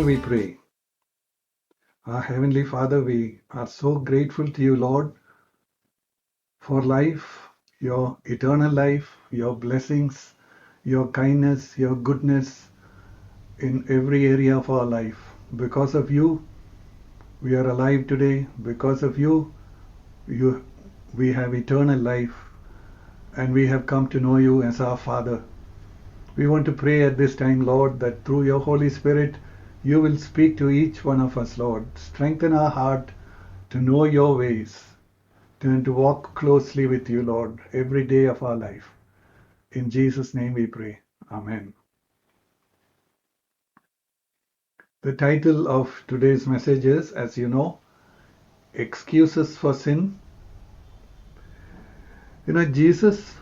we pray. Our Heavenly Father, we are so grateful to you, Lord, for life, your eternal life, your blessings, your kindness, your goodness in every area of our life. Because of you, we are alive today. Because of you, we have eternal life, and we have come to know you as our Father. We want to pray at this time, Lord, that through your Holy Spirit, you will speak to each one of us, Lord. Strengthen our heart to know your ways, and to walk closely with you, Lord, every day of our life. In Jesus' name we pray. Amen. The title of today's message is, as you know, Excuses for Sin. Jesus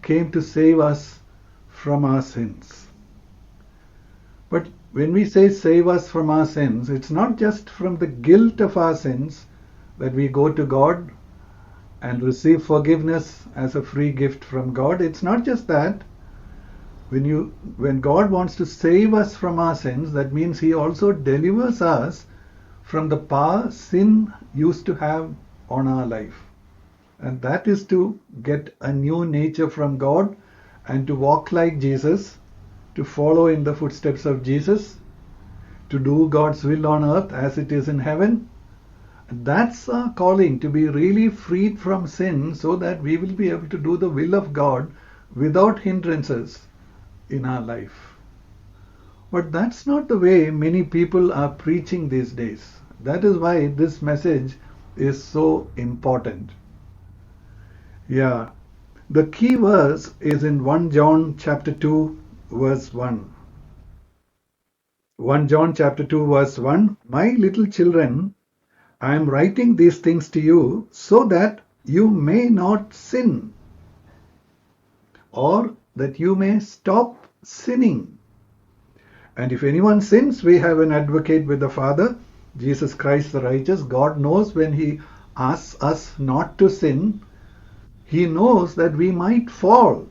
came to save us from our sins. But when we say save us from our sins, it's not just from the guilt of our sins that we go to God and receive forgiveness as a free gift from God. It's not just that. When God wants to save us from our sins, that means He also delivers us from the power sin used to have on our life. And that is to get a new nature from God and to walk like Jesus, to follow in the footsteps of Jesus, to do God's will on earth as it is in heaven. That's our calling, to be really freed from sin so that we will be able to do the will of God without hindrances in our life. But that's not the way many people are preaching these days. That is why this message is so important. The key verse is in 1 John chapter 2 verse 1. 1 John chapter 2 verse 1. My little children, I am writing these things to you so that you may not sin, or that you may stop sinning. And if anyone sins, we have an advocate with the Father, Jesus Christ the righteous. God knows when He asks us not to sin, He knows that we might fall.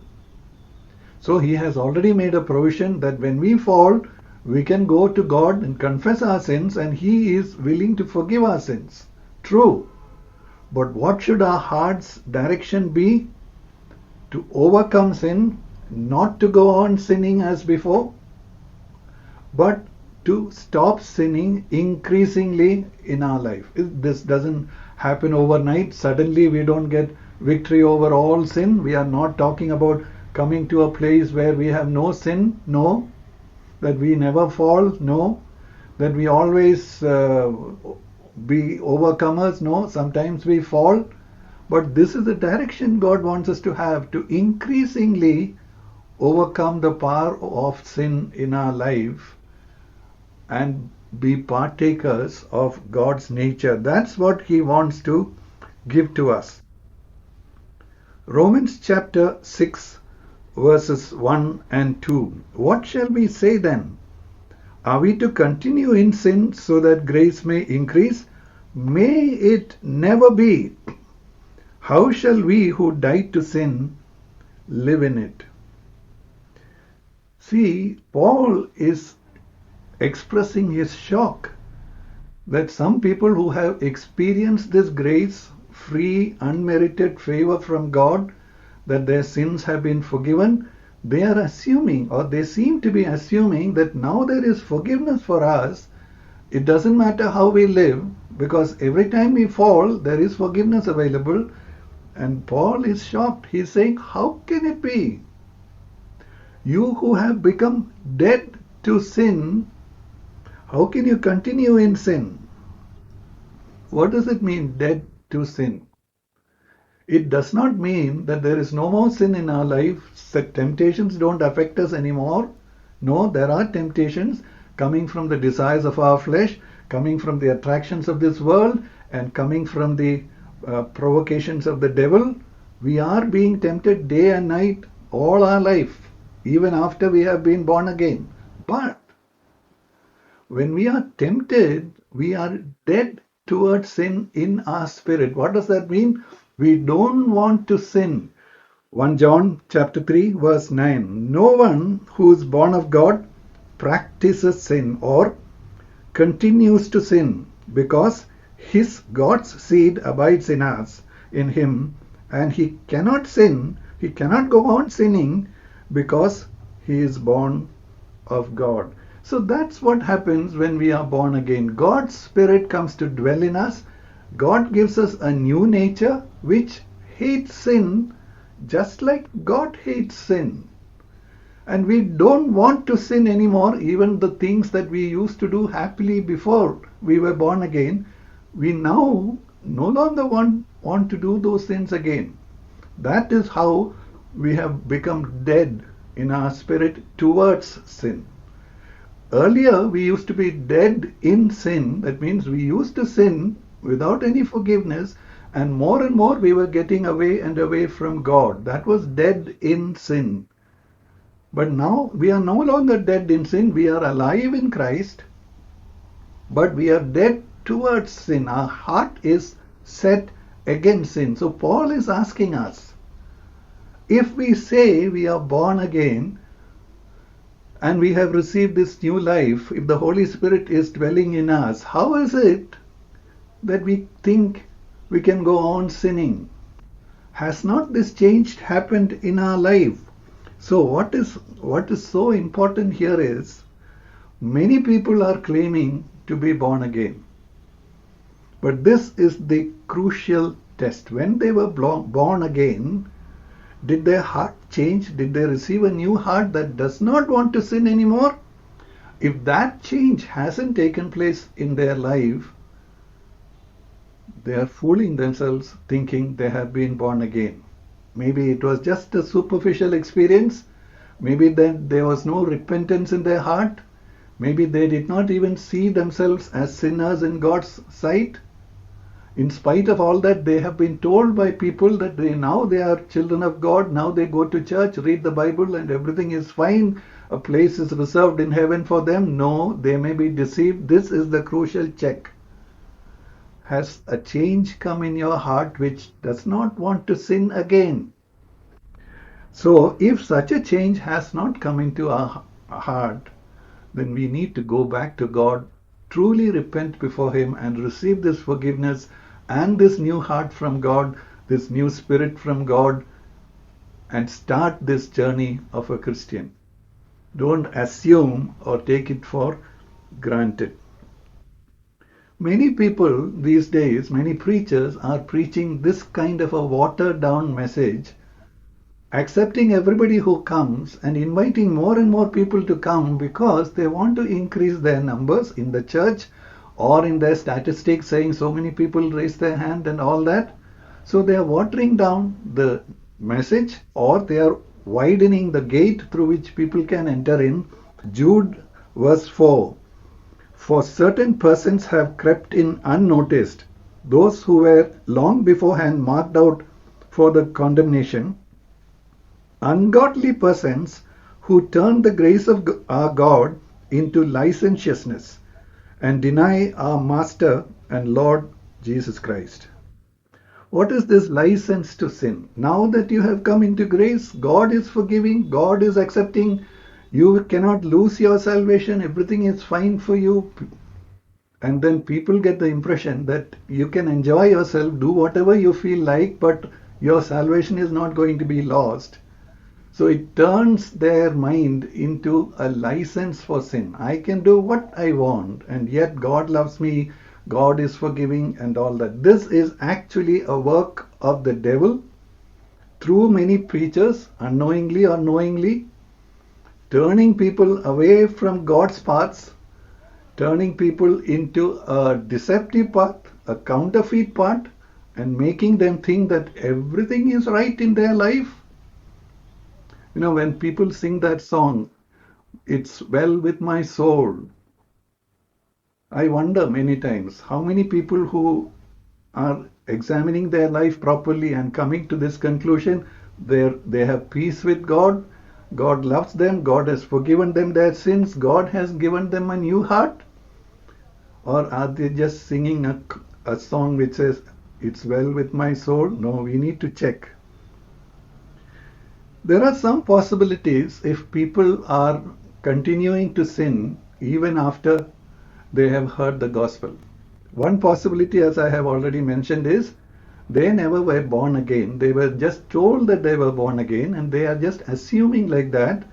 So He has already made a provision that when we fall, we can go to God and confess our sins, and He is willing to forgive our sins. True. But what should our heart's direction be? To overcome sin, not to go on sinning as before, but to stop sinning increasingly in our life. This doesn't happen overnight. Suddenly we don't get victory over all sin. We are not talking about coming to a place where we have no sin. No. That we never fall. No. That we always be overcomers. No. Sometimes we fall. But this is the direction God wants us to have, to increasingly overcome the power of sin in our life and be partakers of God's nature. That's what He wants to give to us. Romans chapter 6 verses 1 and 2. What shall we say then? Are we to continue in sin so that grace may increase? May it never be. How shall we who died to sin live in it? See, Paul is expressing his shock that some people who have experienced this grace, free, unmerited favor from God, that their sins have been forgiven, they are assuming, or they seem to be assuming, that now there is forgiveness for us. It doesn't matter how we live, because every time we fall, there is forgiveness available. And Paul is shocked. He's saying, how can it be? You who have become dead to sin, how can you continue in sin? What does it mean, dead to sin? It does not mean that there is no more sin in our life, that temptations don't affect us anymore. No, there are temptations coming from the desires of our flesh, coming from the attractions of this world, and coming from the provocations of the devil. We are being tempted day and night all our life, even after we have been born again. But when we are tempted, we are dead towards sin in our spirit. What does that mean? We don't want to sin. 1 John chapter 3 verse 9. No one who is born of God practices sin, or continues to sin because his God's seed abides in us, in him, and he cannot sin, he cannot go on sinning because he is born of God. So that's what happens when we are born again. God's Spirit comes to dwell in us. God gives us a new nature which hates sin just like God hates sin. And we don't want to sin anymore. Even the things that we used to do happily before we were born again, we now no longer want to do those sins again. That is how we have become dead in our spirit towards sin. Earlier, we used to be dead in sin. That means we used to sin without any forgiveness, and more we were getting away and away from God. That was dead in sin. But now we are no longer dead in sin. We are alive in Christ, but we are dead towards sin. Our heart is set against sin. So Paul is asking us, if we say we are born again and we have received this new life, if the Holy Spirit is dwelling in us, how is it that we think we can go on sinning? Has not this change happened in our life? So what is so important here is, many people are claiming to be born again. But this is the crucial test. When they were born again, did their heart change? Did they receive a new heart that does not want to sin anymore? If that change hasn't taken place in their life, they are fooling themselves thinking they have been born again. Maybe it was just a superficial experience. Maybe then there was no repentance in their heart. Maybe they did not even see themselves as sinners in God's sight. In spite of all that, they have been told by people that now they are children of God. Now they go to church, read the Bible, and everything is fine. A place is reserved in heaven for them. No, they may be deceived. This is the crucial check. Has a change come in your heart which does not want to sin again? So if such a change has not come into our heart, then we need to go back to God, truly repent before him, and receive this forgiveness and this new heart from God, this new spirit from God, and start this journey of a Christian. Don't assume or take it for granted. Many people these days, many preachers are preaching this kind of a watered down message, accepting everybody who comes and inviting more and more people to come because they want to increase their numbers in the church or in their statistics, saying so many people raise their hand and all that. So they are watering down the message, or they are widening the gate through which people can enter in. Jude verse 4. For certain persons have crept in unnoticed, those who were long beforehand marked out for the condemnation, ungodly persons who turn the grace of our God into licentiousness and deny our Master and Lord Jesus Christ. What is this license to sin? Now that you have come into grace, God is forgiving, God is accepting, you cannot lose your salvation, everything is fine for you. And then people get the impression that you can enjoy yourself, do whatever you feel like, but your salvation is not going to be lost. So it turns their mind into a license for sin. I can do what I want, and yet God loves me, God is forgiving, and all that. This is actually a work of the devil through many preachers, unknowingly or knowingly, turning people away from God's paths, turning people into a deceptive path, a counterfeit path, and making them think that everything is right in their life. You know, when people sing that song, "It's well with my soul," I wonder many times how many people who are examining their life properly and coming to this conclusion, they have peace with God, God loves them, God has forgiven them their sins, God has given them a new heart? Or are they just singing a song which says, "It's well with my soul"? No, we need to check. There are some possibilities if people are continuing to sin even after they have heard the gospel. One possibility, as I have already mentioned, is they never were born again. They were just told that they were born again, and they are just assuming like that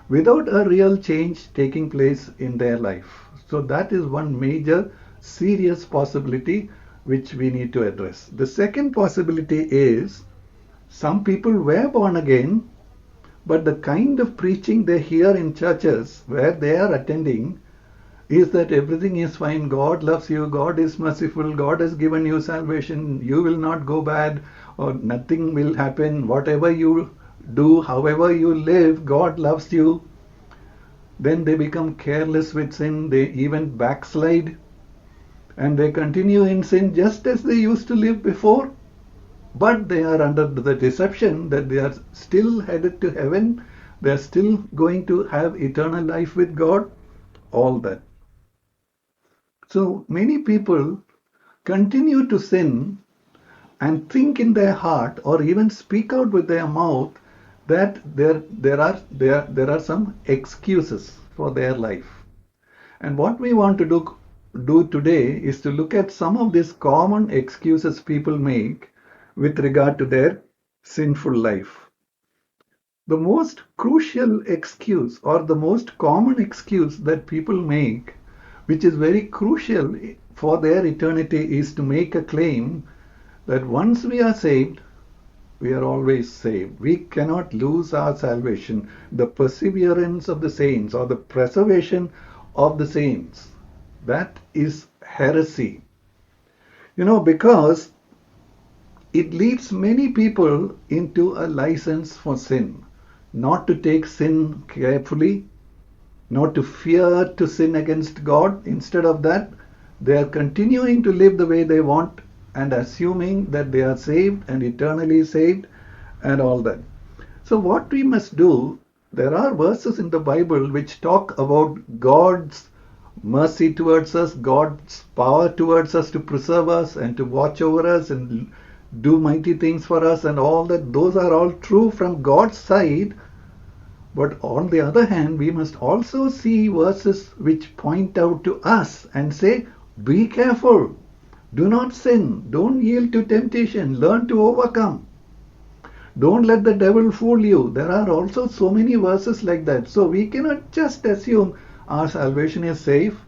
without a real change taking place in their life. So that is one major serious possibility which we need to address. The second possibility is some people were born again, but the kind of preaching they hear in churches where they are attending is that everything is fine, God loves you, God is merciful, God has given you salvation, you will not go bad, or nothing will happen, whatever you do, however you live, God loves you. Then they become careless with sin, they even backslide, and they continue in sin just as they used to live before, but they are under the deception that they are still headed to heaven, they are still going to have eternal life with God, all that. So many people continue to sin and think in their heart or even speak out with their mouth that there are some excuses for their life. And what we want to do today is to look at some of these common excuses people make with regard to their sinful life. The most crucial excuse or the most common excuse that people make, which is very crucial for their eternity, is to make a claim that once we are saved, we are always saved. We cannot lose our salvation. The perseverance of the saints or the preservation of the saints, that is heresy. Because it leads many people into a license for sin, not to take sin carefully, not to fear to sin against God. Instead of that, they are continuing to live the way they want and assuming that they are saved and eternally saved and all that. So what we must do, there are verses in the Bible which talk about God's mercy towards us, God's power towards us to preserve us and to watch over us and do mighty things for us and all that. Those are all true from God's side. But on the other hand, we must also see verses which point out to us and say, be careful, do not sin, don't yield to temptation, learn to overcome. Don't let the devil fool you. There are also so many verses like that. So we cannot just assume our salvation is safe.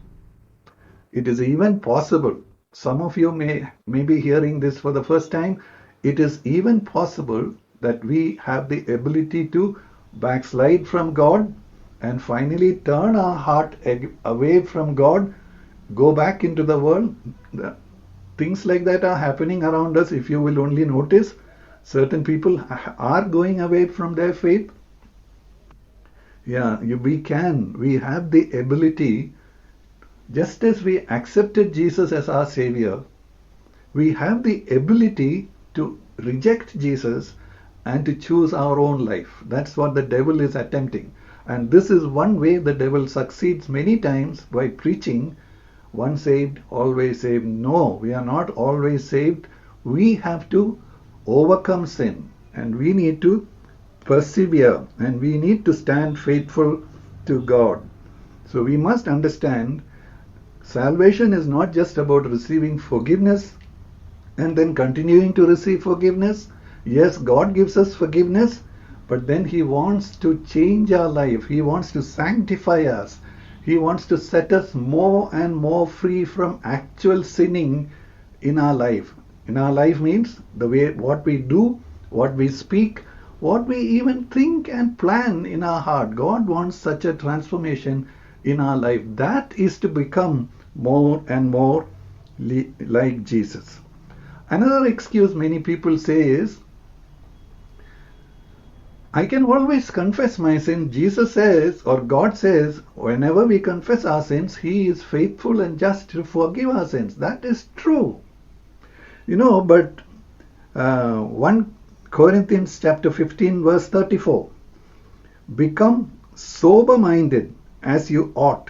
It is even possible. Some of you may be hearing this for the first time. It is even possible that we have the ability to backslide from God and finally turn our heart away from God, go back into the world. Things like that are happening around us. If you will only notice, certain people are going away from their faith. We have the ability, just as we accepted Jesus as our Savior, we have the ability to reject Jesus and to choose our own life. That's what the devil is attempting. And this is one way the devil succeeds many times, by preaching, once saved, always saved. No, we are not always saved. We have to overcome sin, and we need to persevere, and we need to stand faithful to God. So we must understand, salvation is not just about receiving forgiveness and then continuing to receive forgiveness. Yes, God gives us forgiveness, but then He wants to change our life. He wants to sanctify us. He wants to set us more and more free from actual sinning in our life. In our life means the way what we do, what we speak, what we even think and plan in our heart. God wants such a transformation in our life. That is to become more and more like Jesus. Another excuse many people say is, I can always confess my sin. Jesus says, or God says, whenever we confess our sins, He is faithful and just to forgive our sins. That is true. But 1 Corinthians chapter 15 verse 34, become sober-minded as you ought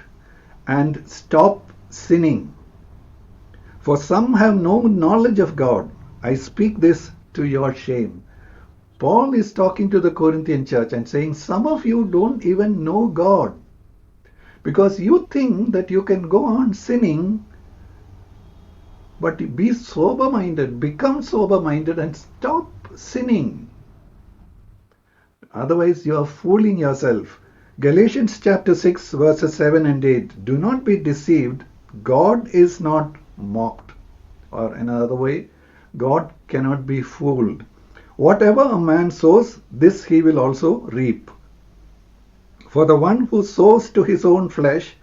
and stop sinning. For some have no knowledge of God. I speak this to your shame. Paul is talking to the Corinthian church and saying, some of you don't even know God. Because you think that you can go on sinning, but be sober minded, become sober minded, and stop sinning. Otherwise, you are fooling yourself. Galatians chapter 6, verses 7 and 8. Do not be deceived. God is not mocked. Or another way, God cannot be fooled. Whatever a man sows, this he will also reap. For the one who sows to his own flesh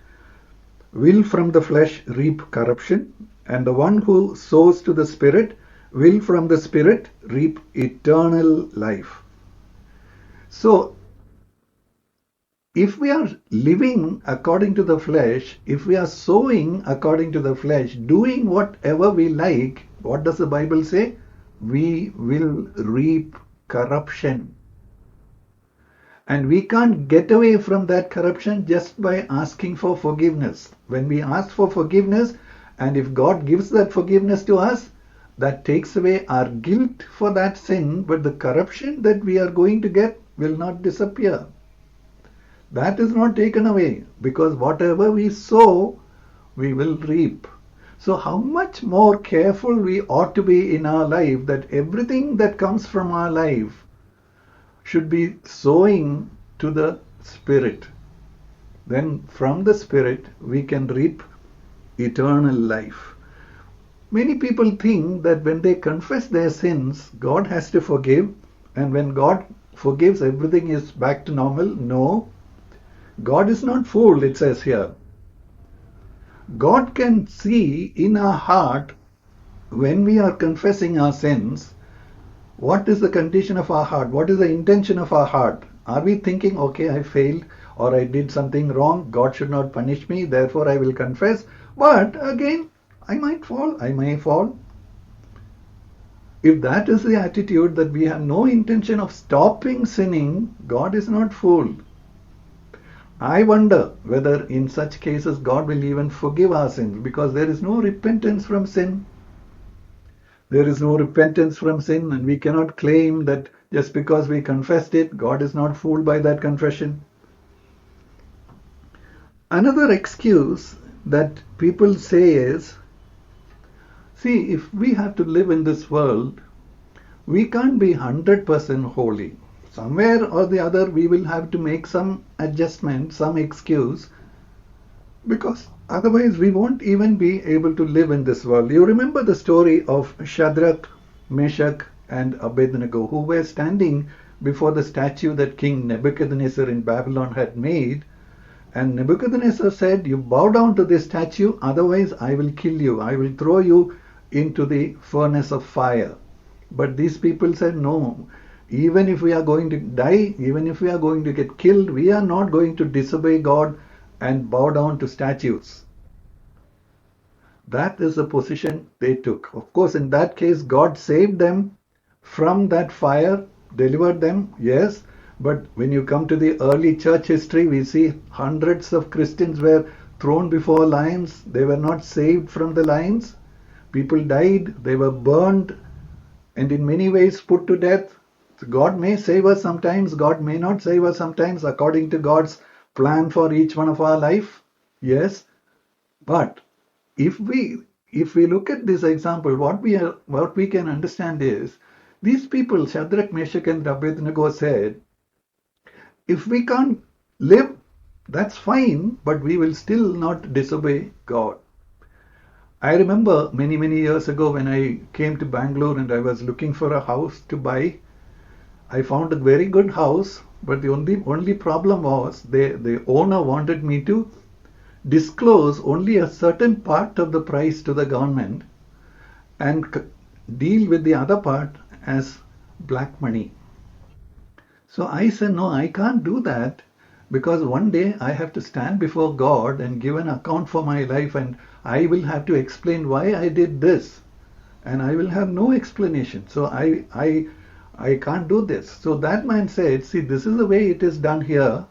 will from the flesh reap corruption, and the one who sows to the Spirit will from the Spirit reap eternal life. So, if we are living according to the flesh, if we are sowing according to the flesh, doing whatever we like, what does the Bible say? We will reap corruption. And we can't get away from that corruption just by asking for forgiveness. When we ask for forgiveness, and if God gives that forgiveness to us, that takes away our guilt for that sin, but the corruption that we are going to get will not disappear. That is not taken away, because whatever we sow, we will reap. So how much more careful we ought to be in our life, that everything that comes from our life should be sowing to the Spirit. Then from the Spirit we can reap eternal life. Many people think that when they confess their sins, God has to forgive, and when God forgives, everything is back to normal. No, God is not fooled, it says here. God can see in our heart when we are confessing our sins. What is the condition of our heart? What is the intention of our heart? Are we thinking, okay, I failed or I did something wrong, God should not punish me, therefore I will confess, but again I might fall, I may fall. If that is the attitude, that we have no intention of stopping sinning, God is not fooled. I wonder whether in such cases God will even forgive our sins, because there is no repentance from sin. There is no repentance from sin, and we cannot claim that just because we confessed it, God is not fooled by that confession. Another excuse that people say is, see, if we have to live in this world, we can't be 100% holy. Somewhere or the other, we will have to make some adjustment, some excuse, because otherwise we won't even be able to live in this world. You remember the story of Shadrach, Meshach, and Abednego, who were standing before the statue that King Nebuchadnezzar in Babylon had made. And Nebuchadnezzar said, you bow down to this statue, otherwise I will kill you. I will throw you into the furnace of fire. But these people said, no, even if we are going to die, even if we are going to get killed, we are not going to disobey God and bow down to statues. That is the position they took. Of course, in that case, God saved them from that fire, delivered them, yes. But when you come to the early church history, we see hundreds of Christians were thrown before lions. They were not saved from the lions. People died, they were burned, and in many ways put to death. So God may save us sometimes, God may not save us sometimes, according to God's plan for each one of our life. Yes, but if we look at this example, what we can understand is, these people, Shadrach, Meshach, and Abednego, said, if we can't live, that's fine, but we will still not disobey God. I remember many years ago when I came to Bangalore and I was looking for a house to buy. I found a very good house, but the only problem was the owner wanted me to disclose only a certain part of the price to the government and deal with the other part as black money. So I said, no, I can't do that, because one day I have to stand before God and give an account for my life, and I will have to explain why I did this, and I will have no explanation. So I can't do this. So that man said, see, this is the way it is done here.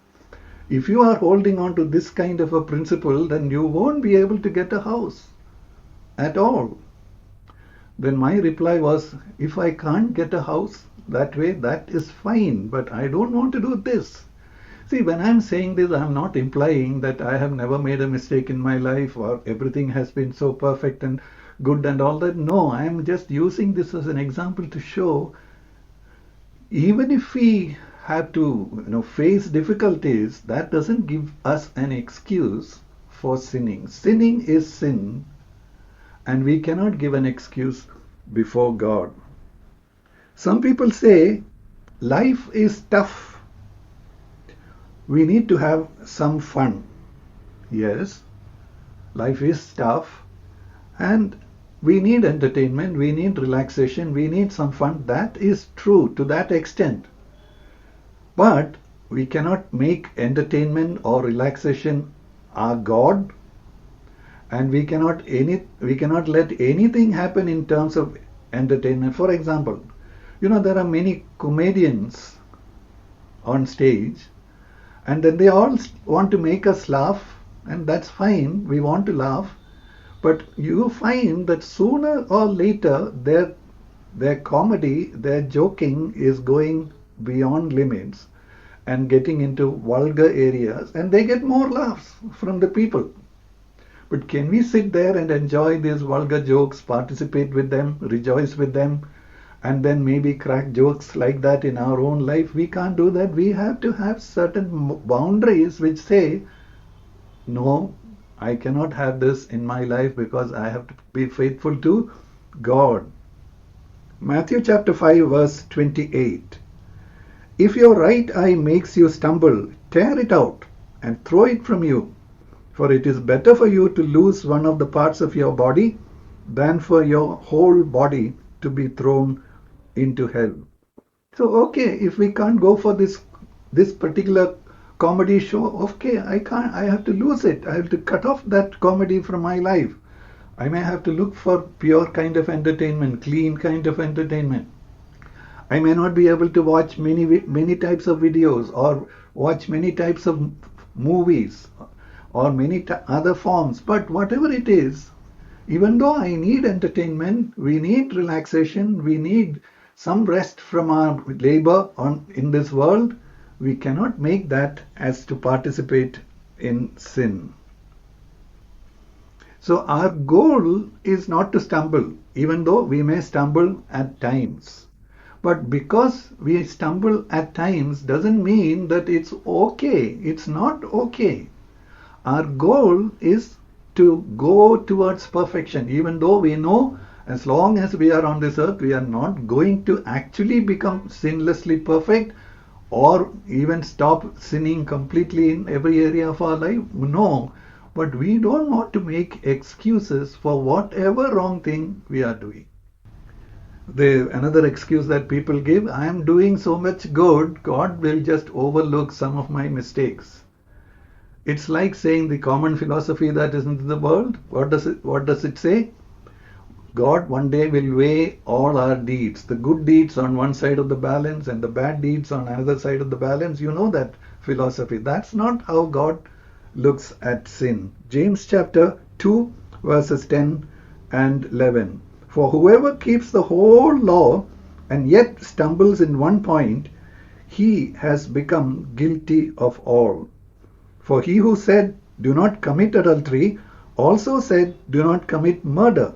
If you are holding on to this kind of a principle, then you won't be able to get a house at all. Then my reply was, if I can't get a house that way, that is fine, but I don't want to do this. See, when I'm saying this, I'm not implying that I have never made a mistake in my life or everything has been so perfect and good and all that. No, I'm just using this as an example to show even if we have to face difficulties, that doesn't give us an excuse for sinning. Sinning is sin, and we cannot give an excuse before God. Some people say life is tough. We need to have some fun. Yes, life is tough, and we need entertainment, we need relaxation, we need some fun. That is true to that extent. But we cannot make entertainment or relaxation our God, and we cannot let anything happen in terms of entertainment. For example, there are many comedians on stage, and then they all want to make us laugh, and that's fine. We want to laugh. But you find that sooner or later their comedy, their joking is going beyond limits and getting into vulgar areas, and they get more laughs from the people. But can we sit there and enjoy these vulgar jokes, participate with them, rejoice with them, and then maybe crack jokes like that in our own life? We can't do that. We have to have certain boundaries which say, no, I cannot have this in my life because I have to be faithful to God. Matthew chapter 5 verse 28. If your right eye makes you stumble, tear it out and throw it from you. For it is better for you to lose one of the parts of your body than for your whole body to be thrown into hell. So, okay, if we can't go for this particular comedy show, okay, I have to lose it. I have to cut off that comedy from my life. I may have to look for pure kind of entertainment, clean kind of entertainment. I may not be able to watch many types of videos or watch many types of movies or many other forms, but whatever it is, even though I need entertainment, we need relaxation, we need some rest from our labor in this world, we cannot make that as to participate in sin. So our goal is not to stumble, even though we may stumble at times. But because we stumble at times doesn't mean that it's okay. It's not okay. Our goal is to go towards perfection, even though we know as long as we are on this earth, we are not going to actually become sinlessly perfect or even stop sinning completely in every area of our life. No, but we don't want to make excuses for whatever wrong thing we are doing. Another excuse that people give, I am doing so much good, God will just overlook some of my mistakes. It's like saying the common philosophy that is in the world. What does it say? God one day will weigh all our deeds, the good deeds on one side of the balance and the bad deeds on another side of the balance. You know that philosophy. That's not how God looks at sin. James chapter 2 verses 10 and 11. For whoever keeps the whole law and yet stumbles in one point, he has become guilty of all. For he who said, do not commit adultery, also said, do not commit murder.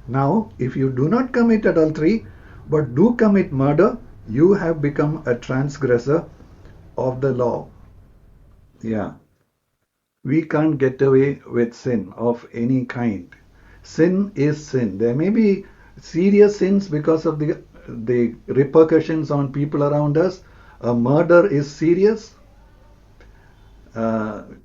Now, if you do not commit adultery, but do commit murder, you have become a transgressor of the law. Yeah. We can't get away with sin of any kind. Sin is sin. There may be serious sins because of the repercussions on people around us. A murder is serious.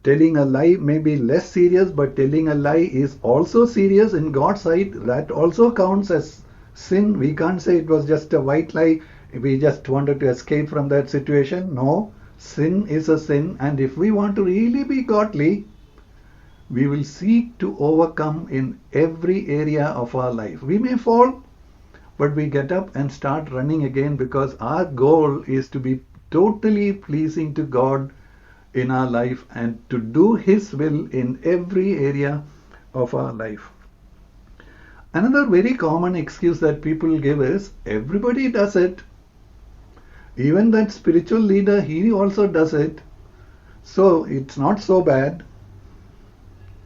Telling a lie may be less serious, but telling a lie is also serious in God's sight. That also counts as sin. We can't say it was just a white lie. We just wanted to escape from that situation. No, sin is a sin, and if we want to really be godly, we will seek to overcome in every area of our life. We may fall, but we get up and start running again, because our goal is to be totally pleasing to God in our life and to do His will in every area of our life. Another very common excuse that people give is, everybody does it. Even that spiritual leader, he also does it. So it's not so bad.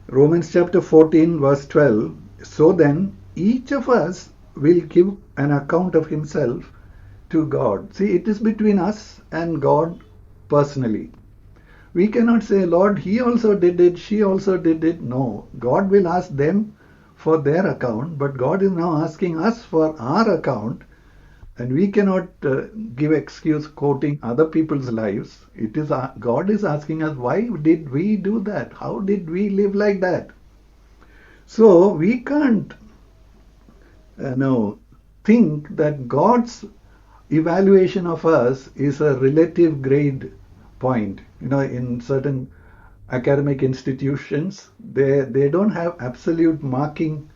Romans chapter 14, verse 12. So then, each of us will give an account of himself to God. See, it is between us and God personally. We cannot say, Lord, he also did it, she also did it. No, God will ask them for their account, but God is now asking us for our account, and we cannot give excuse quoting other people's lives. It is God is asking us, why did we do that? How did we live like that? So we can't think that God's evaluation of us is a relative grade point. In certain academic institutions, they don't have absolute marking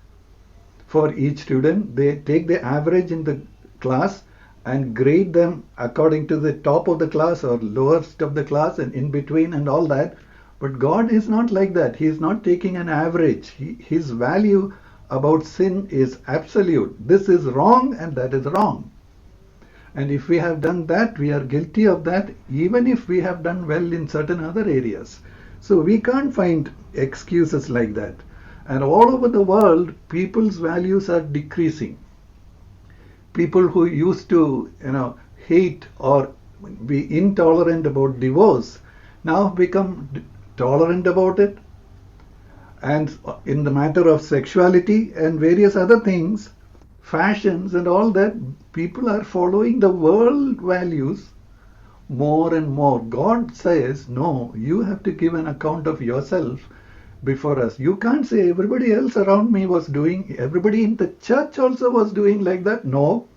for each student. They take the average in the class and grade them according to the top of the class or lowest of the class and in between and all that. But God is not like that. He is not taking an average. His value about sin is absolute. This is wrong and that is wrong. And if we have done that, we are guilty of that, even if we have done well in certain other areas. So we can't find excuses like that. And all over the world, people's values are decreasing. People who used to, hate or be intolerant about divorce now become tolerant about it. And in the matter of sexuality and various other things, fashions and all that, people are following the world values more and more. God says, no, you have to give an account of yourself before us. You can't say everybody else around me was doing, everybody in the church also was doing like that. No,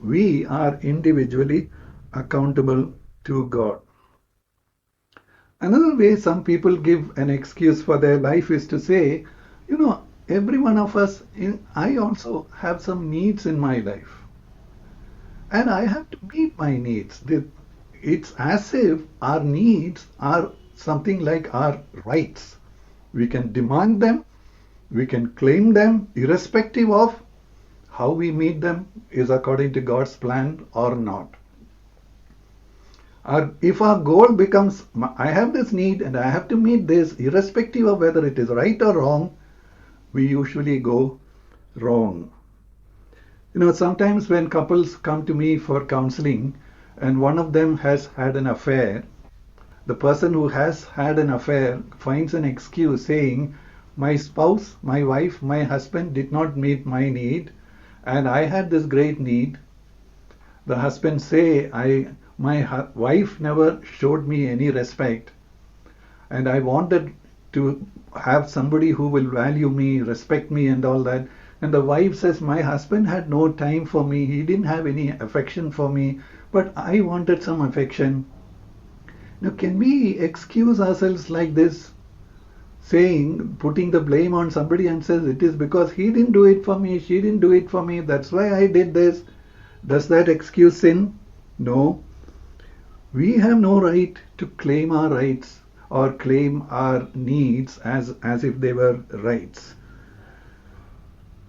we are individually accountable to God. Another way some people give an excuse for their life is to say, every one of us, I also have some needs in my life. And I have to meet my needs. It's as if our needs are something like our rights. We can demand them, we can claim them, irrespective of how we meet them is according to God's plan or not. If our goal becomes, I have this need and I have to meet this, irrespective of whether it is right or wrong, we usually go wrong. Sometimes when couples come to me for counseling and one of them has had an affair, the person who has had an affair finds an excuse saying, my spouse, my wife, my husband did not meet my need and I had this great need. The husband say, my wife never showed me any respect and I wanted to have somebody who will value me, respect me and all that. And the wife says, my husband had no time for me. He didn't have any affection for me, but I wanted some affection. Now, can we excuse ourselves like this, putting the blame on somebody and says, it is because he didn't do it for me, she didn't do it for me, that's why I did this. Does that excuse sin? No. We have no right to claim our rights or claim our needs as if they were rights.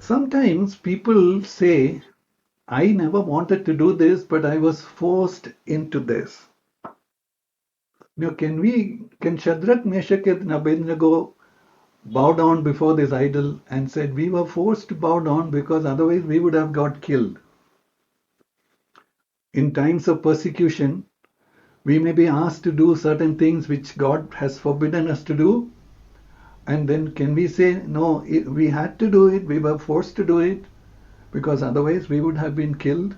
Sometimes people say, I never wanted to do this, but I was forced into this. Can Shadrach, Meshach, and Abednego bow down before this idol and said, we were forced to bow down because otherwise we would have got killed? In times of persecution, we may be asked to do certain things which God has forbidden us to do. And then can we say, no, we had to do it, we were forced to do it, because otherwise we would have been killed?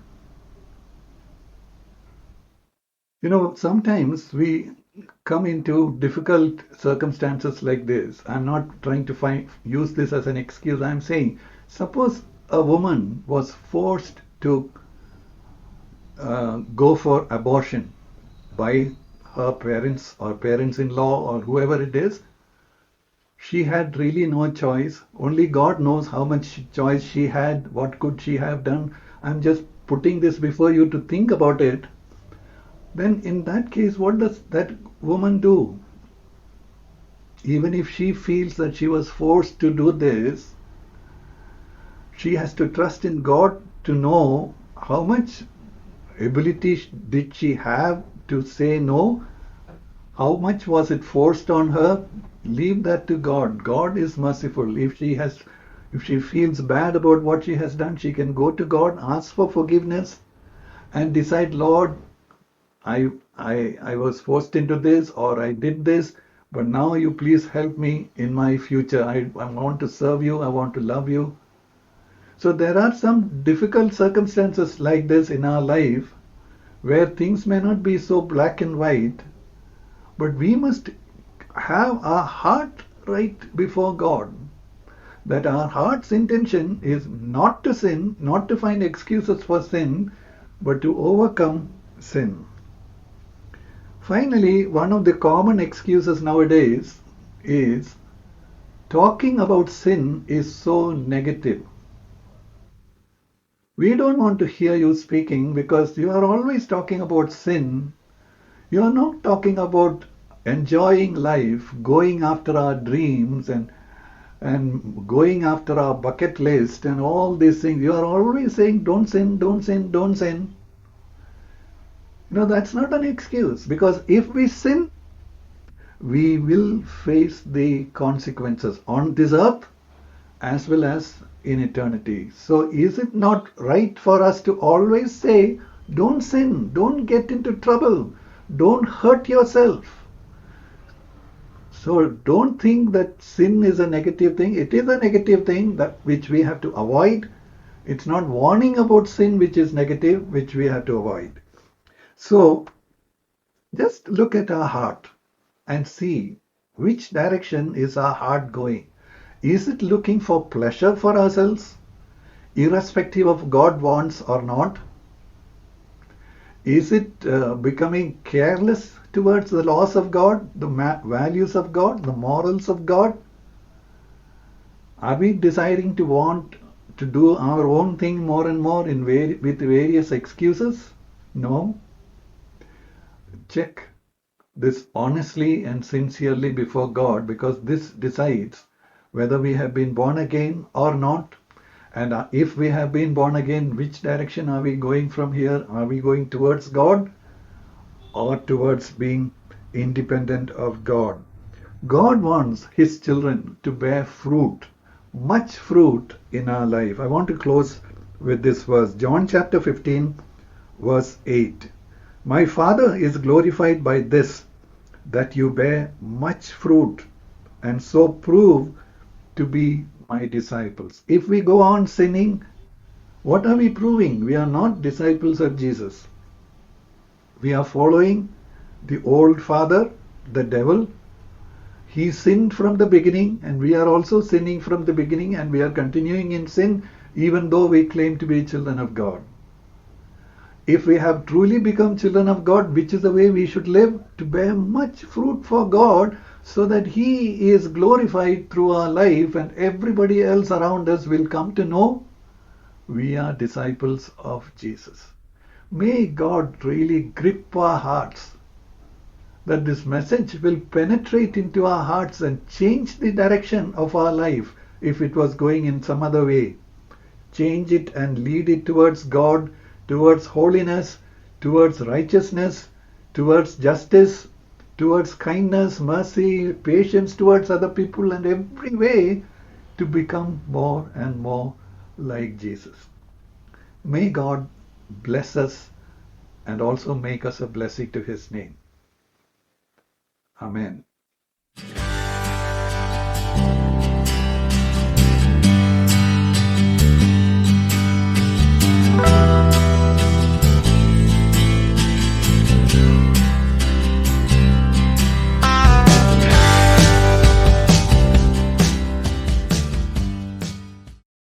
Sometimes we come into difficult circumstances like this. I'm not trying to use this as an excuse. I'm saying, suppose a woman was forced to go for abortion by her parents or parents-in-law or whoever it is. She had really no choice. Only God knows how much choice she had. What could she have done? I'm just putting this before you to think about it. Then in that case, what does that woman do? Even if she feels that she was forced to do this, she has to trust in God to know how much ability did she have to say no, How much was it forced on her? Leave that to God. God is merciful. If she feels bad about what she has done, she can go to God, ask for forgiveness, and decide, Lord, I was forced into this, or I did this, but now you please help me in my future. I want to serve you. I want to love you. So there are some difficult circumstances like this in our life where things may not be so black and white, but we must have our heart right before God. That our heart's intention is not to sin, not to find excuses for sin, but to overcome sin. Finally, one of the common excuses nowadays is talking about sin is so negative. We don't want to hear you speaking because you are always talking about sin. You are not talking about enjoying life, going after our dreams and going after our bucket list and all these things. You are always saying, don't sin, don't sin, don't sin. That's not an excuse, because if we sin, we will face the consequences on this earth as well as in eternity. So is it not right for us to always say, don't sin, don't get into trouble, don't hurt yourself? So don't think that sin is a negative thing. It is a negative thing that which we have to avoid. It's not warning about sin which is negative, which we have to avoid. So just look at our heart and see which direction is our heart going. Is it looking for pleasure for ourselves, irrespective of God wants or not? Is it becoming careless towards the laws of God, the values of God, the morals of God? Are we deciding to want to do our own thing more and more with various excuses? No. Check this honestly and sincerely before God, because this decides whether we have been born again or not. And if we have been born again, which direction are we going from here? Are we going towards God or towards being independent of God? God wants His children to bear fruit, much fruit in our life. I want to close with this verse, John chapter 15, verse 8. My Father is glorified by this, that you bear much fruit, and so prove to be my disciples. If we go on sinning, what are we proving? We are not disciples of Jesus. We are following the old father, the devil. He sinned from the beginning, and we are also sinning from the beginning, and we are continuing in sin even though we claim to be children of God. If we have truly become children of God, which is the way we should live? To bear much fruit for God, so that He is glorified through our life, and everybody else around us will come to know we are disciples of Jesus. May God really grip our hearts, that this message will penetrate into our hearts and change the direction of our life. If it was going in some other way, change it and lead it towards God, towards holiness, towards righteousness, towards justice, towards kindness, mercy, patience towards other people, and every way to become more and more like Jesus. May God bless us and also make us a blessing to His name. Amen.